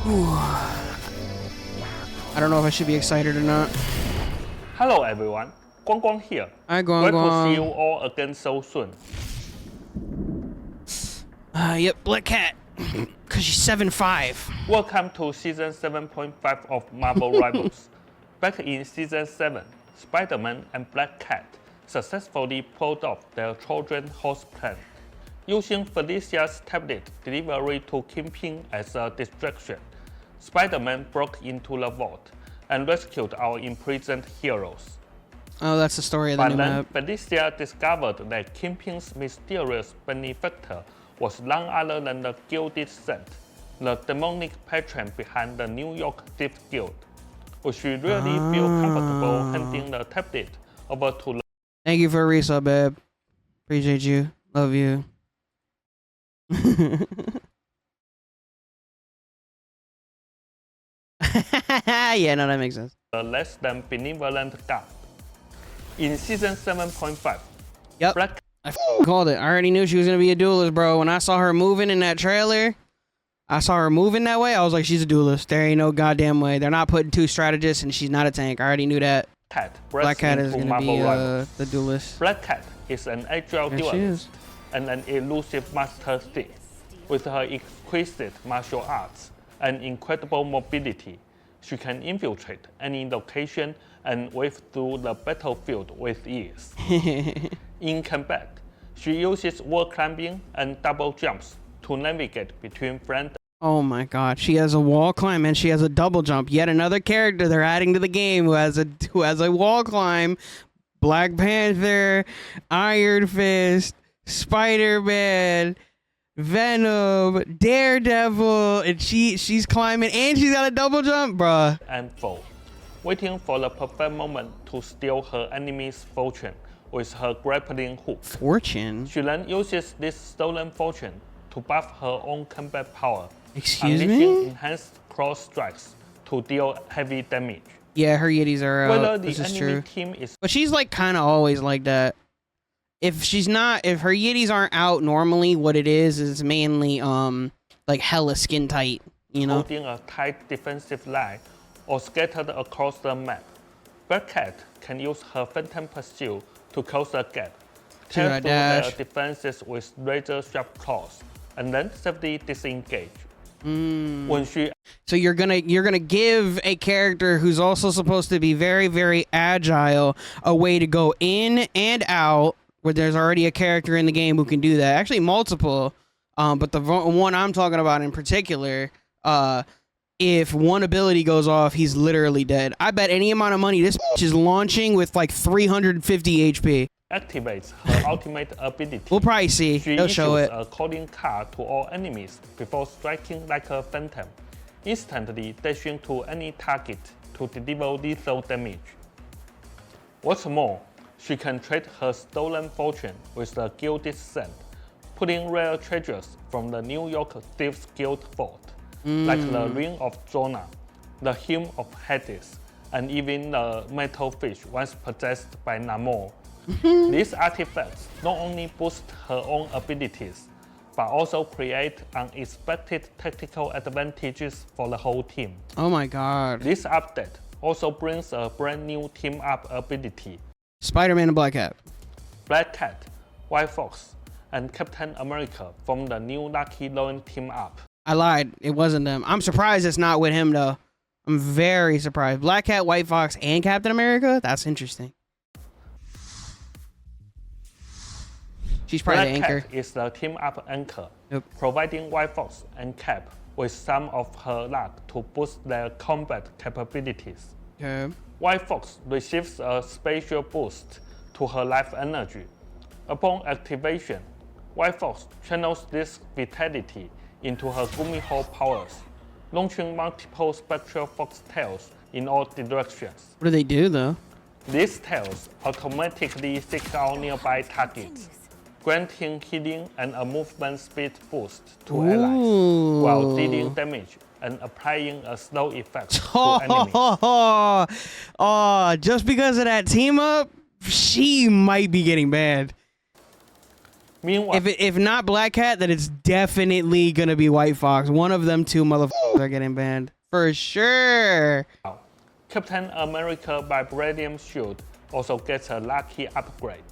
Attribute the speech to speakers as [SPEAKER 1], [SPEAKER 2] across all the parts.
[SPEAKER 1] Ooh. I don't know if I should be excited or not.
[SPEAKER 2] Hello everyone, Guang Guang here.
[SPEAKER 1] Hi, Guang
[SPEAKER 2] Glad to
[SPEAKER 1] Guang.
[SPEAKER 2] see you all again so soon.
[SPEAKER 1] Yep, Black Cat. Cause she's 7'5".
[SPEAKER 2] Welcome to season 7.5 of Marvel Rivals. Back in season 7, Spider-Man and Black Cat successfully pulled off their Trojan horse plan, using Felicia's tablet delivery to Kingpin as a distraction. Spider-Man broke into the vault and rescued our imprisoned heroes.
[SPEAKER 1] Oh, that's the story of the
[SPEAKER 2] But
[SPEAKER 1] new
[SPEAKER 2] then
[SPEAKER 1] map.
[SPEAKER 2] Felicia discovered that Kingpin's mysterious benefactor was none other than the Gilded Saint, the demonic patron behind the New York Thief Guild. Would she really feel comfortable handing the tablet over to the...
[SPEAKER 1] Thank you for a resub, babe. Appreciate you. Love you. Yeah, no, that makes sense.
[SPEAKER 2] less than benevolent god? In season 7.5,
[SPEAKER 1] Yep.
[SPEAKER 2] Black
[SPEAKER 1] I called it. I already knew she was gonna be a duelist, bro. When I saw her moving in that trailer, I saw her moving that way. I was like, she's a duelist. There ain't no goddamn way. They're not putting two strategists, and she's not a tank. I already knew that.
[SPEAKER 2] Cat
[SPEAKER 1] Black Cat is gonna
[SPEAKER 2] Marvel
[SPEAKER 1] be
[SPEAKER 2] Rivals.
[SPEAKER 1] the duelist.
[SPEAKER 2] Black Cat is an agile
[SPEAKER 1] There she
[SPEAKER 2] duelist
[SPEAKER 1] is.
[SPEAKER 2] and an elusive master thief. With her exquisite martial arts and incredible mobility, she can infiltrate any location and wave through the battlefield with ease. In combat, she uses wall climbing and double jumps to navigate between friends.
[SPEAKER 1] Oh my god, she has a wall climb and she has a double jump. Yet another character they're adding to the game who has a wall climb. Black Panther, Iron Fist, Spider-Man, Venom, Daredevil, and she's climbing and she's got a double jump, bruh.
[SPEAKER 2] And foe, waiting for the perfect moment to steal her enemy's fortune with her grappling hook.
[SPEAKER 1] Fortune?
[SPEAKER 2] She then uses this stolen fortune to buff her own combat power,
[SPEAKER 1] Excuse
[SPEAKER 2] unleashing
[SPEAKER 1] me?
[SPEAKER 2] enhanced cross strikes to deal heavy damage.
[SPEAKER 1] Yeah, her Yetis are
[SPEAKER 2] Whether
[SPEAKER 1] out.
[SPEAKER 2] the
[SPEAKER 1] This is
[SPEAKER 2] enemy
[SPEAKER 1] true.
[SPEAKER 2] team is
[SPEAKER 1] But she's like kind of always like that. If her Yetis aren't out normally, what it is mainly like hella skin tight, you know?
[SPEAKER 2] holding a tight defensive line or scattered across the map, Black Cat can use her Phantom Pursuit to close the gap, tear through their
[SPEAKER 1] dash.
[SPEAKER 2] defenses with razor-sharp claws, and then safely disengage. When she
[SPEAKER 1] So you're gonna give a character who's also supposed to be very, very agile a way to go in and out, where there's already a character in the game who can do that. Actually, multiple. But the one I'm talking about in particular, if one ability goes off, he's literally dead. I bet any amount of money this bitch is launching with like 350 HP.
[SPEAKER 2] activates her ultimate ability,
[SPEAKER 1] We'll probably see.
[SPEAKER 2] she
[SPEAKER 1] They'll
[SPEAKER 2] issues
[SPEAKER 1] show it.
[SPEAKER 2] a calling card to all enemies before striking like a phantom, instantly dashing to any target to deliver lethal damage. What's more, she can trade her stolen fortune with the Gilded Saint, pulling rare treasures from the New York Thieves Guild vault, like the Ring of Jonah, the Hymn of Hades, and even the metal fish once possessed by Namor. These artifacts not only boost her own abilities, but also create unexpected tactical advantages for the whole team.
[SPEAKER 1] Oh my god.
[SPEAKER 2] This update also brings a brand new team-up ability.
[SPEAKER 1] Spider-Man and Black Cat.
[SPEAKER 2] Black Cat, White Fox, and Captain America form the new Lucky Loan team-up.
[SPEAKER 1] I lied. It wasn't them. I'm surprised it's not with him, though. I'm very surprised. Black Cat, White Fox, and Captain America? That's interesting. She's probably
[SPEAKER 2] Black
[SPEAKER 1] the anchor.
[SPEAKER 2] Cat is the team-up anchor,
[SPEAKER 1] Yep.
[SPEAKER 2] providing White Fox and Cap with some of her luck to boost their combat capabilities.
[SPEAKER 1] Okay.
[SPEAKER 2] White Fox receives a special boost to her life energy. Upon activation, White Fox channels this vitality into her Gumiho powers, launching multiple spectral fox tails in all directions.
[SPEAKER 1] What do they do, though?
[SPEAKER 2] These tails automatically seek out nearby targets, granting healing and a movement speed boost to allies, while dealing damage and applying a slow effect to enemies.
[SPEAKER 1] Oh, just because of that team up, she might be getting banned.
[SPEAKER 2] Meanwhile,
[SPEAKER 1] if not Black Cat, then it's definitely gonna be White Fox. One of them two motherfuckers are getting banned for sure.
[SPEAKER 2] Captain America Vibranium Shield also gets a lucky upgrade.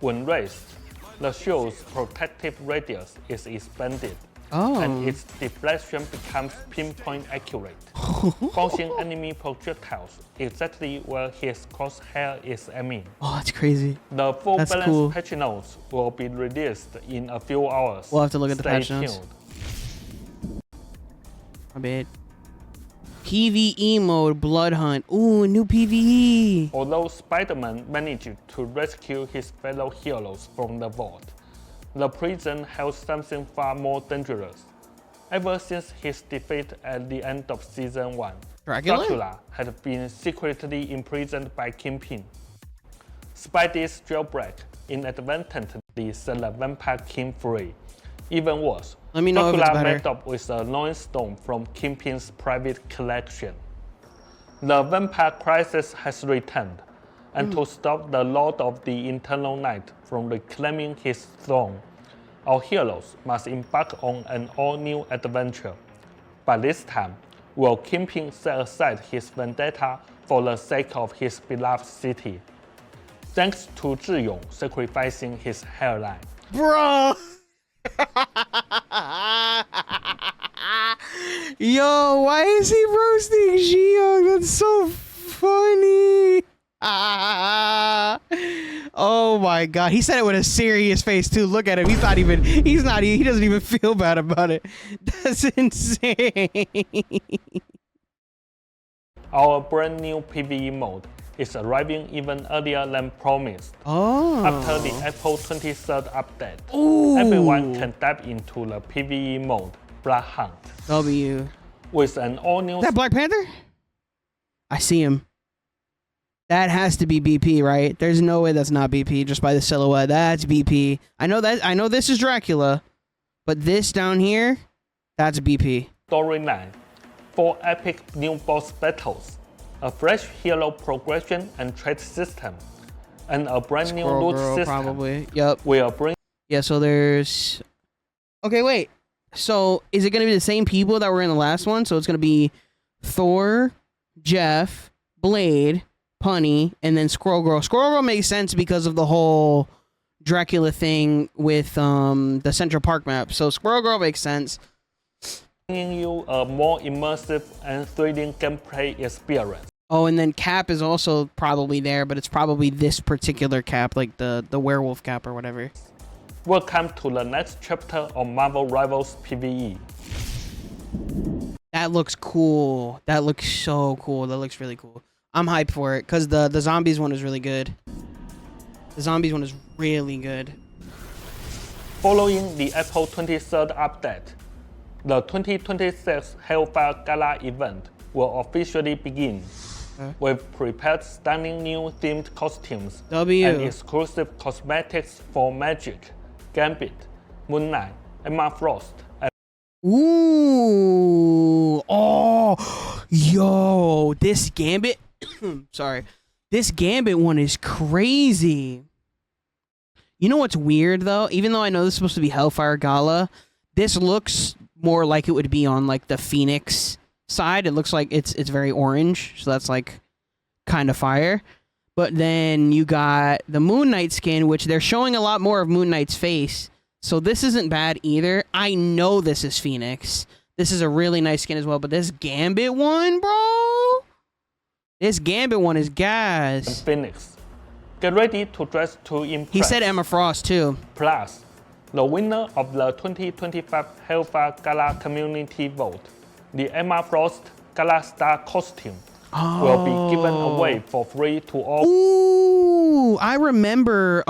[SPEAKER 2] When raised, the shield's protective radius is expanded, and its deflection becomes pinpoint accurate, bouncing enemy projectiles exactly where his crosshair is aiming.
[SPEAKER 1] Oh, that's crazy.
[SPEAKER 2] The full
[SPEAKER 1] That's
[SPEAKER 2] balance
[SPEAKER 1] cool.
[SPEAKER 2] patch notes will be released in a few hours.
[SPEAKER 1] We'll have to look at the
[SPEAKER 2] Stay
[SPEAKER 1] patch notes.
[SPEAKER 2] tuned.
[SPEAKER 1] My bad. PvE mode, Blood Hunt. Ooh, new PvE.
[SPEAKER 2] Although Spider-Man managed to rescue his fellow heroes from the vault, the prison held something far more dangerous. Ever since his defeat at the end of Season 1, Dracula had been secretly imprisoned by Kingpin. Spidey's jailbreak inadvertently set the Vampire King free. Even worse,
[SPEAKER 1] Let me know if it's
[SPEAKER 2] Dracula
[SPEAKER 1] better.
[SPEAKER 2] met up with a Loin Stone from Kingpin's private collection. The Vampire Crisis has returned, and to stop the Lord of the Eternal Night from reclaiming his throne, our heroes must embark on an all-new adventure. But this time, will Kingpin set aside his vendetta for the sake of his beloved city? Thanks to Zhiyong sacrificing his hairline.
[SPEAKER 1] Bro. Yo, why is he roasting Xiong? That's so funny. Oh my god. He said it with a serious face too. Look at him. He doesn't even feel bad about it. That's insane.
[SPEAKER 2] Our brand new PvE mode is arriving even earlier than promised.
[SPEAKER 1] Oh.
[SPEAKER 2] After the April 23rd update,
[SPEAKER 1] Ooh.
[SPEAKER 2] everyone can dive into the PvE mode, Blood Hunt,
[SPEAKER 1] W.
[SPEAKER 2] with an all-new
[SPEAKER 1] Is that Black Panther? I see him. That has to be BP, right? There's no way that's not BP just by the silhouette. That's BP. I know this is Dracula, but this down here, that's BP.
[SPEAKER 2] storyline, 4 epic new boss battles, a fresh hero progression and trait system, and a brand new
[SPEAKER 1] Squirrel
[SPEAKER 2] loot
[SPEAKER 1] Girl,
[SPEAKER 2] system.
[SPEAKER 1] probably. Yep.
[SPEAKER 2] Will bring
[SPEAKER 1] Yeah, so there's... Okay, wait. So is it going to be the same people that were in the last one? So it's going to be Thor, Jeff, Blade, Punny, and then Squirrel Girl. Squirrel Girl makes sense because of the whole Dracula thing with the Central Park map. So Squirrel Girl makes sense.
[SPEAKER 2] bringing you a more immersive and thrilling gameplay experience.
[SPEAKER 1] Oh, and then Cap is also probably there, but it's probably this particular Cap, like the werewolf Cap or whatever.
[SPEAKER 2] Welcome to the next chapter of Marvel Rivals PvE.
[SPEAKER 1] That looks cool. That looks so cool. That looks really cool. I'm hyped for it because the zombies one is really good. The zombies one is really good.
[SPEAKER 2] Following the April 23rd update, the 2026 Hellfire Gala event will officially begin. We've prepared stunning new themed costumes
[SPEAKER 1] W.
[SPEAKER 2] and exclusive cosmetics for Magic, Gambit, Moon Knight, Emma Frost, and
[SPEAKER 1] Ooh. Oh. Yo. This Gambit. Sorry. This Gambit one is crazy. You know what's weird though? Even though I know this is supposed to be Hellfire Gala, this looks more like it would be on like the Phoenix side. It looks like it's very orange, so that's like kind of fire. But then you got the Moon Knight skin, which they're showing a lot more of Moon Knight's face. So this isn't bad either. I know this is Phoenix. This is a really nice skin as well. But this Gambit one, bro. This Gambit one is gas.
[SPEAKER 2] Phoenix. Get ready to dress to impress.
[SPEAKER 1] He said Emma Frost too.
[SPEAKER 2] Plus, the winner of the 2025 Hellfire Gala Community Vote, the Emma Frost Gala Star costume, will be given away for free to all.
[SPEAKER 1] Ooh, I remember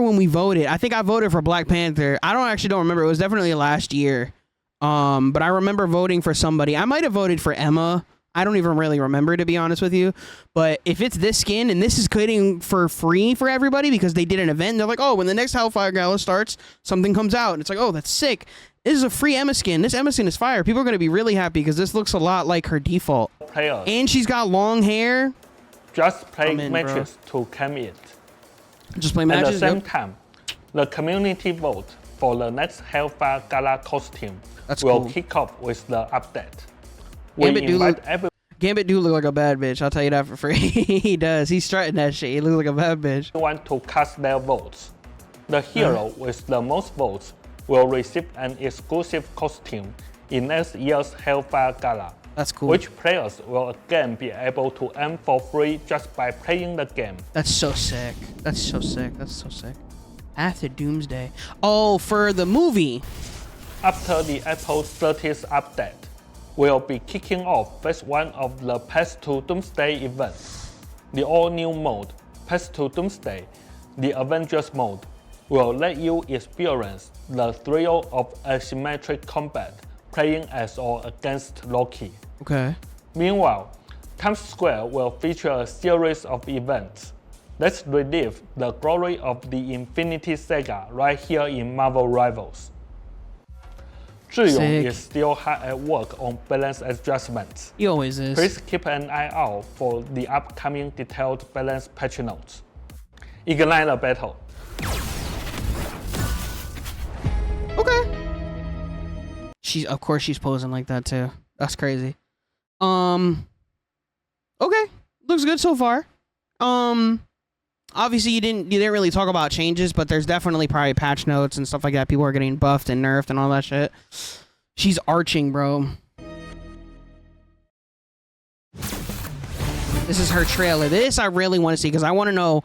[SPEAKER 1] when we voted. I think I voted for Black Panther. I don't remember. It was definitely last year. But I remember voting for somebody. I might have voted for Emma. I don't even really remember, to be honest with you. But if it's this skin and this is getting for free for everybody because they did an event, and they're like, oh, when the next Hellfire Gala starts, something comes out. And it's like, oh, that's sick. This is a free Emma skin. This Emma skin is fire. People are going to be really happy because this looks a lot like her default.
[SPEAKER 2] Players.
[SPEAKER 1] And she's got long hair.
[SPEAKER 2] Just play
[SPEAKER 1] I'm in,
[SPEAKER 2] matches to claim it.
[SPEAKER 1] Just play
[SPEAKER 2] At
[SPEAKER 1] matches.
[SPEAKER 2] the same
[SPEAKER 1] Yep.
[SPEAKER 2] time, The community vote for the next Hellfire Gala costume
[SPEAKER 1] That's
[SPEAKER 2] will
[SPEAKER 1] cool.
[SPEAKER 2] kick off with the update. We
[SPEAKER 1] Gambit do
[SPEAKER 2] invite
[SPEAKER 1] look,
[SPEAKER 2] everyone
[SPEAKER 1] Gambit do look like a bad bitch. I'll tell you that for free. He does. He's strutting that shit. He looks like a bad bitch.
[SPEAKER 2] to cast their votes. The hero with the most votes will receive an exclusive costume in next year's Hellfire Gala,
[SPEAKER 1] That's cool.
[SPEAKER 2] which players will again be able to earn for free just by playing the game.
[SPEAKER 1] That's so sick. That's so sick. That's so sick. After Doomsday. Oh, for the movie.
[SPEAKER 2] After the April 30th update, we'll be kicking off phase 1 of the Path to Doomsday event. The all-new mode, Path to Doomsday, the Avengers mode, will let you experience the thrill of asymmetric combat playing as or against Loki.
[SPEAKER 1] Okay.
[SPEAKER 2] Meanwhile, Times Square will feature a series of events. Let's relive the glory of the Infinity Saga right here in Marvel Rivals. Zhiyong
[SPEAKER 1] Sick.
[SPEAKER 2] is still hard at work on balance adjustments.
[SPEAKER 1] He always is.
[SPEAKER 2] Please keep an eye out for the upcoming detailed balance patch notes. Ignite the battle.
[SPEAKER 1] Okay. Of course she's posing like that too. That's crazy. Okay. Looks good so far. Obviously you didn't really talk about changes, but there's definitely probably patch notes and stuff like that. People are getting buffed and nerfed and all that shit. She's arching, bro. This is her trailer. This I really want to see because I want to know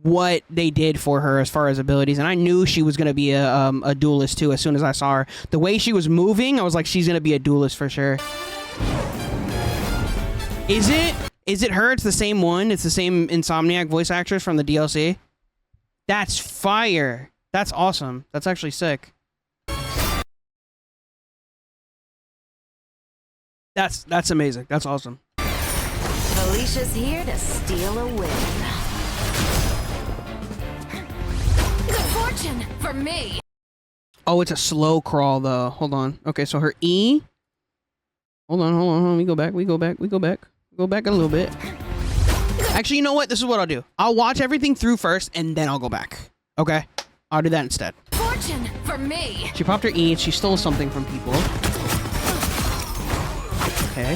[SPEAKER 1] what they did for her as far as abilities, and I knew she was gonna be a duelist too as soon as I saw her. The way she was moving, I was like, she's gonna be a duelist for sure. Is it her? It's the same one. It's the same Insomniac voice actress from the DLC. That's fire. That's awesome. That's actually sick. That's amazing. That's awesome.
[SPEAKER 3] Alicia's here to steal a win. Good fortune for me.
[SPEAKER 1] Oh, it's a slow crawl though. Hold on. Okay, so her E. Hold on. We go back a little bit. Actually, you know what? This is what I'll do. I'll watch everything through first, and then I'll go back. Okay? I'll do that instead.
[SPEAKER 3] Fortune for me.
[SPEAKER 1] She popped her E, and she stole something from people. Okay.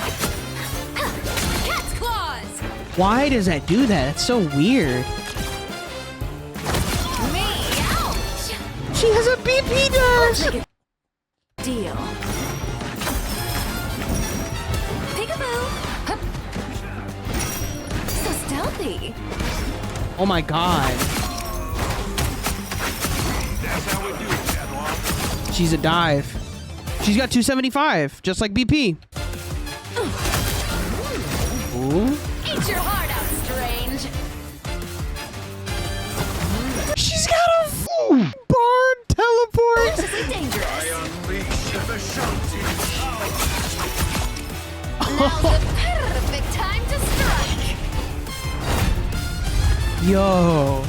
[SPEAKER 3] Cat's claws.
[SPEAKER 1] Why does that do that? That's so weird.
[SPEAKER 3] Me. Ouch.
[SPEAKER 1] She has a BP dash!
[SPEAKER 3] Make a deal. Peekaboo. Hup. So stealthy.
[SPEAKER 1] Oh my god. She's a dive. She's got 275, just like BP. Ooh.
[SPEAKER 3] Eat your heart out, strange.
[SPEAKER 1] She's got a barn teleport.
[SPEAKER 3] Deliciously dangerous. Now's the perfect time to strike.
[SPEAKER 1] Yo.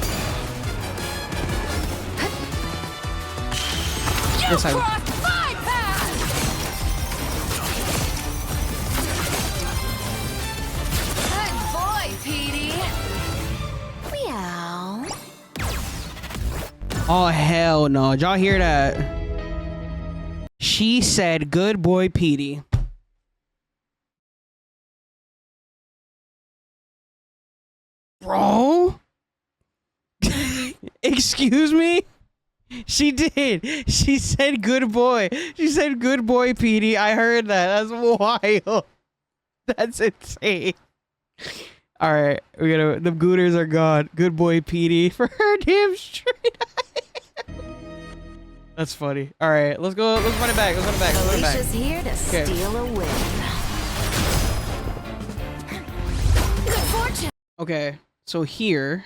[SPEAKER 3] You
[SPEAKER 1] Yes, I will.
[SPEAKER 3] crossed my path. Good boy, Petey. Meow.
[SPEAKER 1] Oh, hell no. Did y'all hear that? She said, good boy, Petey. Bro? Excuse me? She did. She said, good boy. She said, good boy, Petey. I heard that. That's wild. That's insane. All right. The Gooters are gone. Good boy, Petey. For her damn straight. That's funny. All right, let's go. Let's run it back. Let's run it back. Let's run it back.
[SPEAKER 3] Alicia's here to
[SPEAKER 1] Okay.
[SPEAKER 3] steal a win. Good fortune.
[SPEAKER 1] Okay, so here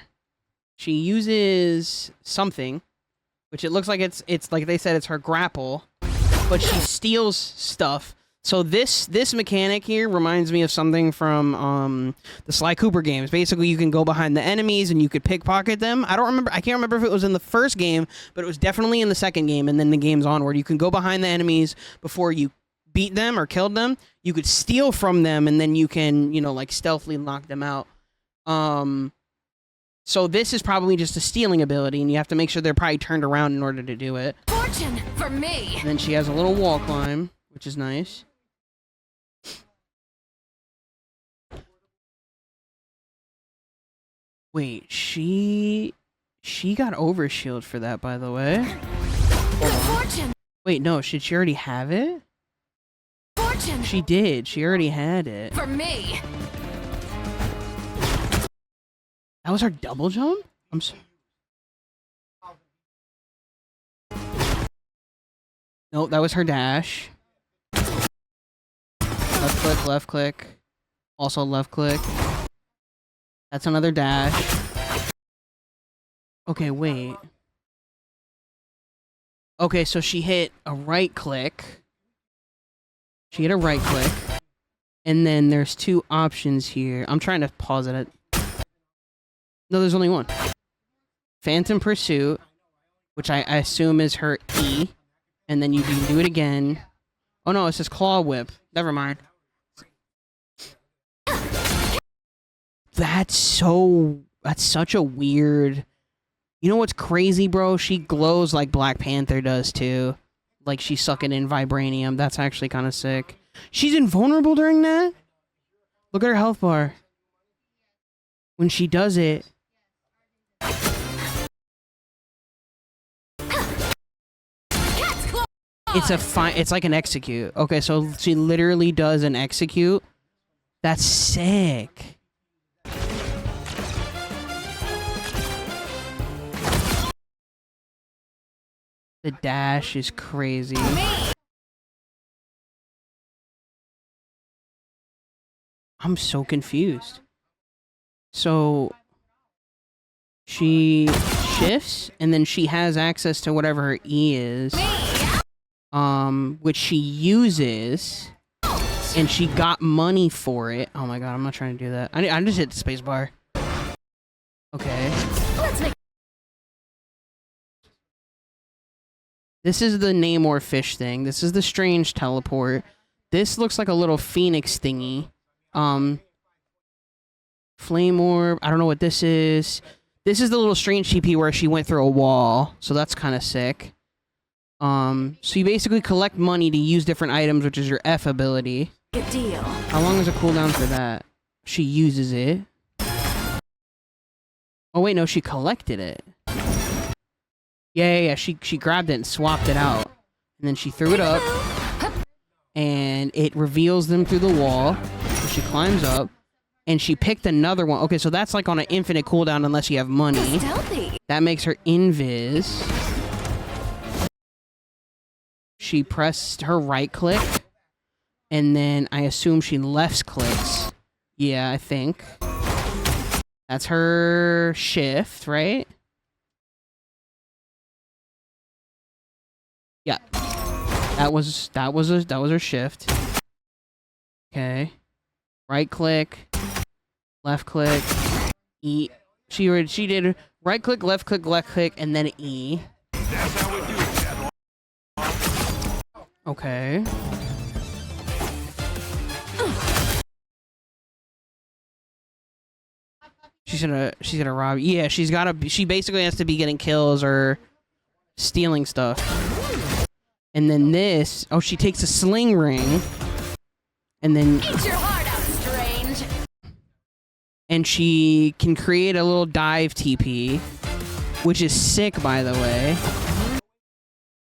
[SPEAKER 1] she uses something, which it looks like it's like they said it's her grapple, but she steals stuff. So this mechanic here reminds me of something from the Sly Cooper games. Basically, you can go behind the enemies and you could pickpocket them. I can't remember if it was in the first game, but it was definitely in the second game, and then the game's onward. You can go behind the enemies before you beat them or killed them. You could steal from them, and then you can, like stealthily knock them out. So this is probably just a stealing ability, and you have to make sure they're probably turned around in order to do it.
[SPEAKER 3] Fortune for me.
[SPEAKER 1] And then she has a little wall climb, which is nice. Wait, she got overshield for that, by the way.
[SPEAKER 3] Good fortune.
[SPEAKER 1] Wait, no, should she already have it?
[SPEAKER 3] Fortune
[SPEAKER 1] She did. She already had it.
[SPEAKER 3] for me.
[SPEAKER 1] That was her double jump? I'm sorry. Nope, that was her dash. Left click, left click. Also left click. That's another dash. Okay, wait. Okay, so she hit a right click. She hit a right click. And then there's two options here. I'm trying to pause it. No, there's only one. Phantom Pursuit, which I assume is her E. And then you can do it again. Oh no, it says Claw Whip. Never mind. That's such a weird... You know what's crazy, bro? She glows like Black Panther does, too. Like she's sucking in vibranium. That's actually kind of sick. She's invulnerable during that? Look at her health bar. When she does it... It's like an execute. Okay, so she literally does an execute. That's sick. The dash is crazy. I'm so confused. So she shifts and then she has access to whatever her E is. Which she uses, and she got money for it. Oh my god, I'm not trying to do that. I just hit the space bar. Okay. This is the Namor fish thing. This is the strange teleport. This looks like a little phoenix thingy. Flame orb. I don't know what this is. This is the little strange TP where she went through a wall. So that's kind of sick. So you basically collect money to use different items, which is your F ability.
[SPEAKER 3] Good deal.
[SPEAKER 1] How long is the cooldown for that? She uses it. Oh wait, no, she collected it. Yeah. She grabbed it and swapped it out. And then she threw it up. And it reveals them through the wall. So she climbs up. And she picked another one. Okay, so that's like on an infinite cooldown unless you have money.
[SPEAKER 3] Stealthy.
[SPEAKER 1] That makes her invis. She pressed her right click, and then I assume she left clicks. Yeah, I think. That's her shift, right? Yeah. That was her shift. Okay. Right click, left click, E. She did right click, left click, and then E.
[SPEAKER 4] That's how we do it.
[SPEAKER 1] Okay. She's gonna rob. Yeah, she basically has to be getting kills or stealing stuff. And then this, oh, she takes a sling ring. And then
[SPEAKER 3] Eat your heart out, strange.
[SPEAKER 1] and she can create a little dive TP, which is sick, by the way.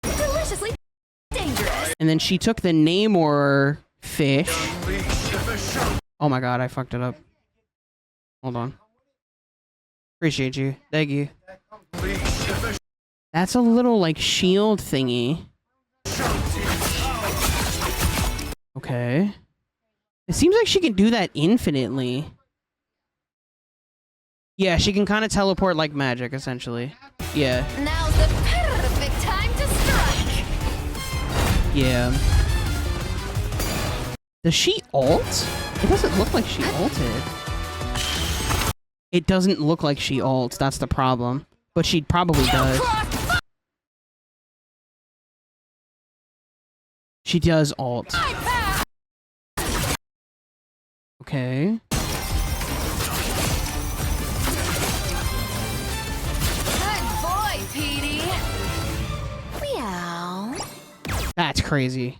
[SPEAKER 3] Deliciously dangerous.
[SPEAKER 1] And then she took the Namor fish. Oh my god, I fucked it up. Hold on. Appreciate you. Thank you. That's a little, like, shield thingy. Okay. It seems like she can do that infinitely. Yeah, she can kind of teleport like magic, essentially. Yeah.
[SPEAKER 3] Now's the perfect time to strike.
[SPEAKER 1] Yeah. Does she ult? It doesn't look like she ulted. It doesn't look like she ults. That's the problem. But she probably does. She does ult. Okay. That's crazy.